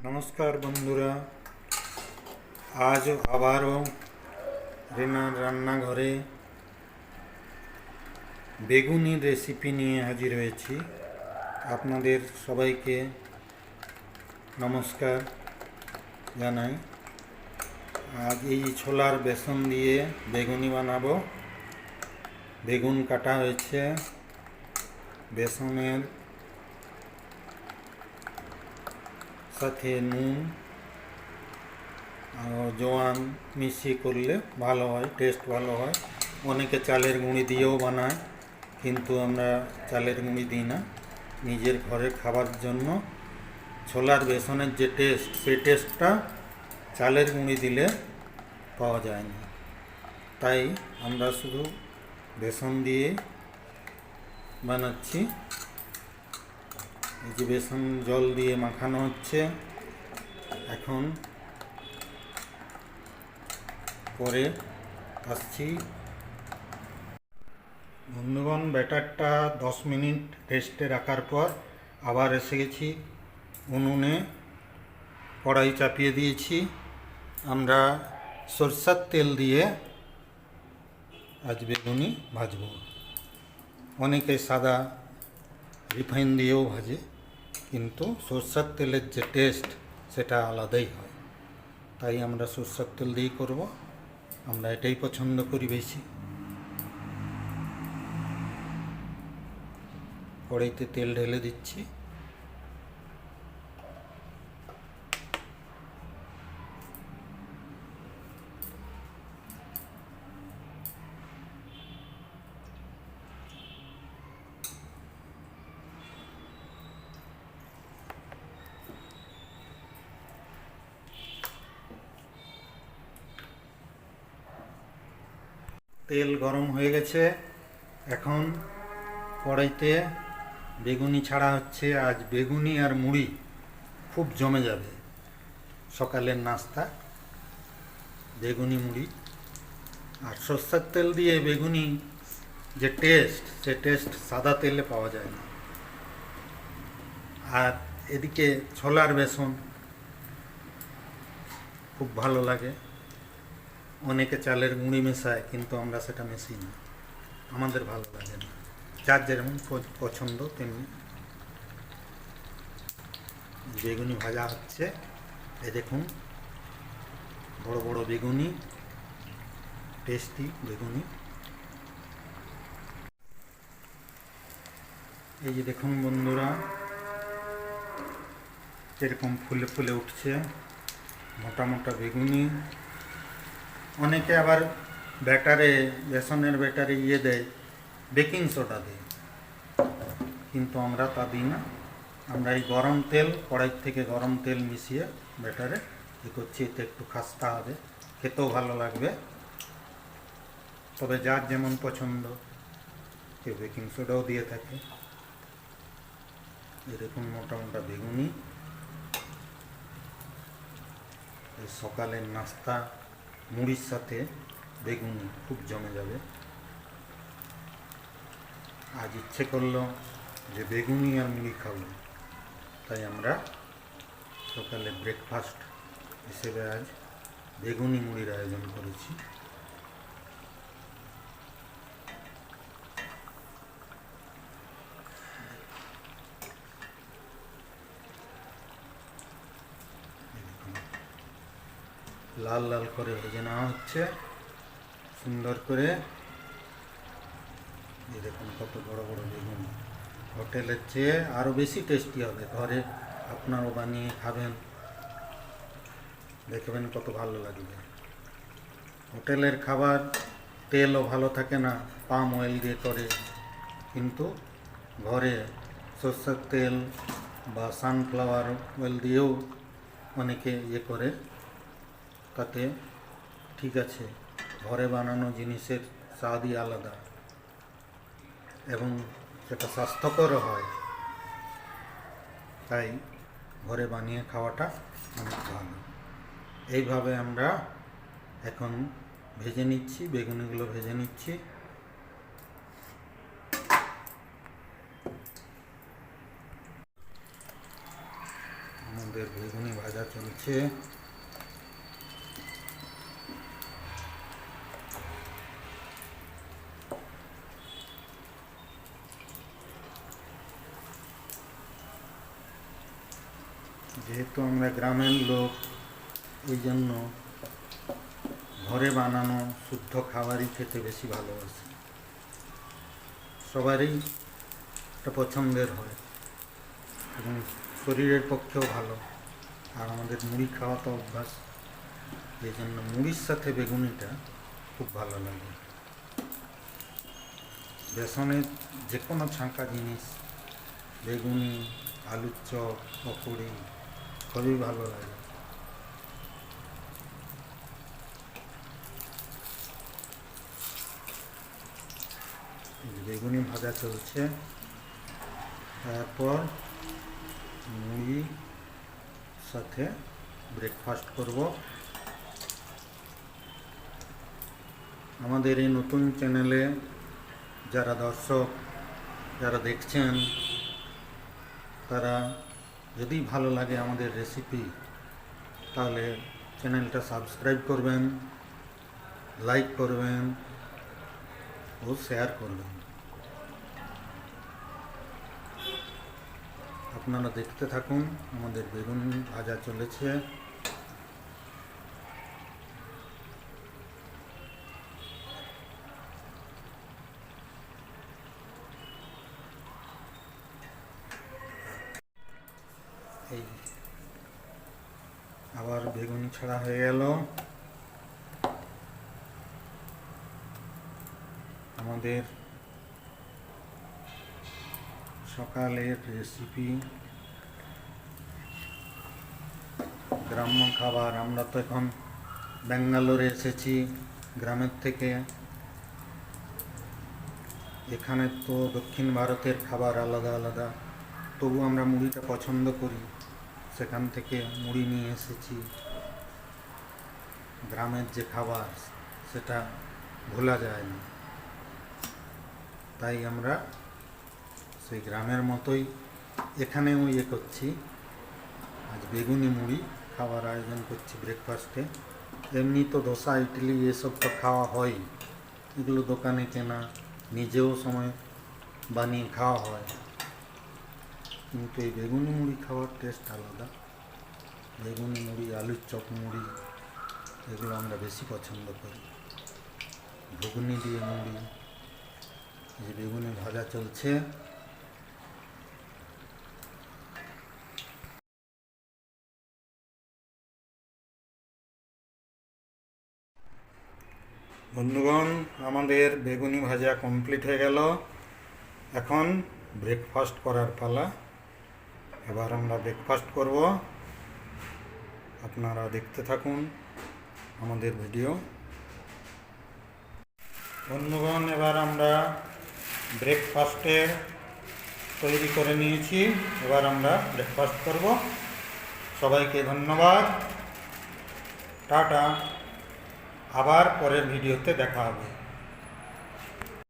নমস্কার বন্ধুরা, আজ আবারও রিনার রান্নাঘরে বেগুনির রেসিপি নিয়ে হাজির হয়েছি। আপনাদের সবাইকে নমস্কার জানাই। আজ এই ছোলার বেসন দিয়ে বেগুনি বানাবো। বেগুন কাটা হয়েছে, বেসনের সাথে নুন আর জোয়ান মিশিয়ে করলে ভালো হয়, টেস্ট ভালো হয়। অনেকে চালের গুঁড়ি দিয়েও বানায়, কিন্তু আমরা চালের গুঁড়ি দিই না। নিজের ঘরে খাবার জন্য ছোলার বেসনের যে টেস্ট, সেই টেস্টটা চালের গুঁড়ি দিলে পাওয়া যায় না। তাই আমরা শুধু বেসন দিয়ে বানাচ্ছি। এই যে বেসন জল দিয়ে মাখানো হচ্ছে। এখন পরে আসছি। বন্ধুগণ, ব্যাটারটা 10 মিনিট রেস্টে রাখার পর আবার এসে গেছি উনুনে। কড়াই চাপিয়ে দিয়েছি। আমরা সরষের তেল দিয়ে আজ বেগুনি ভাজবো। অনেকে সাদা রিফাইন দিয়েও ভাজে, কিন্তু সরষের তেলের যে টেস্ট সেটা আলাদাই হয়। তাই আমরা সরষের তেল দিয়েই করব। আমরা এটাই পছন্দ করি বেশি। কড়াইতে তেল ঢেলে দিচ্ছি। তেল গরম হয়ে গেছে। এখন কড়াইতে বেগুনি ছাড়া হচ্ছে। আজ বেগুনি আর মুড়ি খুব জমে যাবে। সকালের নাস্তা বেগুনি মুড়ি। আর সরষের তেল দিয়ে বেগুনি যে টেস্ট, সে টেস্ট সাদা তেলে পাওয়া যায় না। আর এদিকে ছোলার বেসন খুব ভালো লাগে। অনেকে চালের গুঁড়ি মেশায়, কিন্তু আমরা সেটা মেশাই না, আমাদের ভালো লাগে না। যার যেরকম পছন্দ তেমনি। বেগুনি ভাজা হচ্ছে। এই দেখুন, বড় বড় বেগুনি, টেস্টি বেগুনি। এই যে দেখুন বন্ধুরা, এরকম ফুলে ফুলে উঠছে মোটা মোটা বেগুনি। অনেকে আবার ব্যাটারে, বেসনের ব্যাটারে দেয়, বেকিং সোডা দেয়, কিন্তু আমরা তা দিই না। আমরা এই গরম তেল, কড়াই থেকে গরম তেল মিশিয়ে ব্যাটারে করছি। এতে একটু খাস্তা হবে, খেতেও ভালো লাগবে। তবে যার যেমন পছন্দ, কেউ বেকিং সোডাও দিয়ে থাকে। এরকম মোটা মোটা বেগুনি এই সকালের নাস্তা মুড়ির সাথে বেগুনি খুব জমে যাবে। আজ ইচ্ছে করলো যে বেগুনি আর মুড়ি খাবো, তাই আমরা সকালে ব্রেকফাস্ট হিসেবে আজ বেগুনি মুড়ির আয়োজন করেছি। লাল লাল করে ভেজে নেওয়া হচ্ছে সুন্দর করে। এই দেখুন কত বড় বড় বেগুন। হোটেলের চেয়ে আরও বেশি টেস্টি হবে। ঘরে আপনারাও বানিয়ে খাবেন, দেখবেন কত ভালো লাগবে। হোটেলের খাবার তেলও ভালো থাকে না, পাম অয়েল দিয়ে করে, কিন্তু ঘরে সরষের তেল বা সানফ্লাওয়ার অয়েল দিয়েও অনেকে করে, তাতে ঠিক আছে। ঘরে বানানো জিনিসের স্বাদই আলাদা, এবং সেটা স্বাস্থ্যকরও হয়। তাই ঘরে বানিয়ে খাওয়াটা অনেক ভালো। এইভাবে আমরা এখন ভেজে নিচ্ছি, বেগুনিগুলো ভেজে নিচ্ছি। আমাদের বেগুনি ভাজা চলছে। যেহেতু আমরা গ্রামের লোক, এই জন্য ঘরে বানানো শুদ্ধ খাবারই খেতে বেশি ভালোবাসি। সবারই এটা পছন্দের হয় এবং শরীরের পক্ষেও ভালো। আর আমাদের মুড়ি খাওয়া তো অভ্যাস, এই জন্য মুড়ির সাথে বেগুনিটা খুব ভালো লাগে। বেসনের যে কোনো ছাঁকা জিনিস, বেগুনি, আলুর চপ, পকোড়ি খুবই ভালো লাগে। বেগুনি ভাজা চলছে, তারপর মুড়ি সাথে ব্রেকফাস্ট করব। আমাদের এই নতুন চ্যানেলে যারা দর্শক, যারা দেখছেন, তারা যদি ভালো লাগে আমাদের রেসিপি, তাহলে চ্যানেলটা সাবস্ক্রাইব করবেন, লাইক করবেন ও শেয়ার করবেন। আপনারা দেখতে থাকুন, আমাদের বেগুন ভাজা চলেছে। এই আবার বেগুন ছাড়া হয়ে গেল। আমাদের সকালের রেসিপি, গ্রাম্য খাবার। আমরা তো এখন ব্যাঙ্গালোরে এসেছি গ্রামের থেকে। এখানে তো দক্ষিণ ভারতের খাবার আলাদা আলাদা, তবু আমরা মুড়িটা পছন্দ করি, সেখান থেকে মুড়ি নিয়ে এসেছি। গ্রামের যে খাবার সেটা ভোলা যায় না, তাই আমরা সেই গ্রামের মতোই এখানেও করছি। আজ বেগুনি মুড়ি খাওয়ার আয়োজন করছি ব্রেকফাস্টে। এমনি তো ধোসা, ইডলি এসব তো খাওয়া হয়, এগুলো দোকানে কেনা, নিজেও সময় বানিয়ে খাওয়া হয়, কিন্তু এই বেগুনি মুড়ি খাওয়ার টেস্ট আলাদা। বেগুনি মুড়ি, আলুর চপ মুড়ি, এগুলো আমরা বেশি পছন্দ করি। ঘুগনি দিয়ে মুড়ি। যে বেগুনি ভাজা চলছে। বন্ধুগণ, আমাদের বেগুনি ভাজা কমপ্লিট হয়ে গেল। এখন ব্রেকফাস্ট করার পালা। এবার আমরা ব্রেকফাস্ট করব। আপনারা দেখতে থাকুন আমাদের ভিডিও। বন্ধুগণ, এবার আমরা ব্রেকফাস্টে তৈরি করে নিয়েছি। এবার আমরা ব্রেকফাস্ট করব। সবাইকে ধন্যবাদ, টাটা। আবার পরের ভিডিওতে দেখা হবে।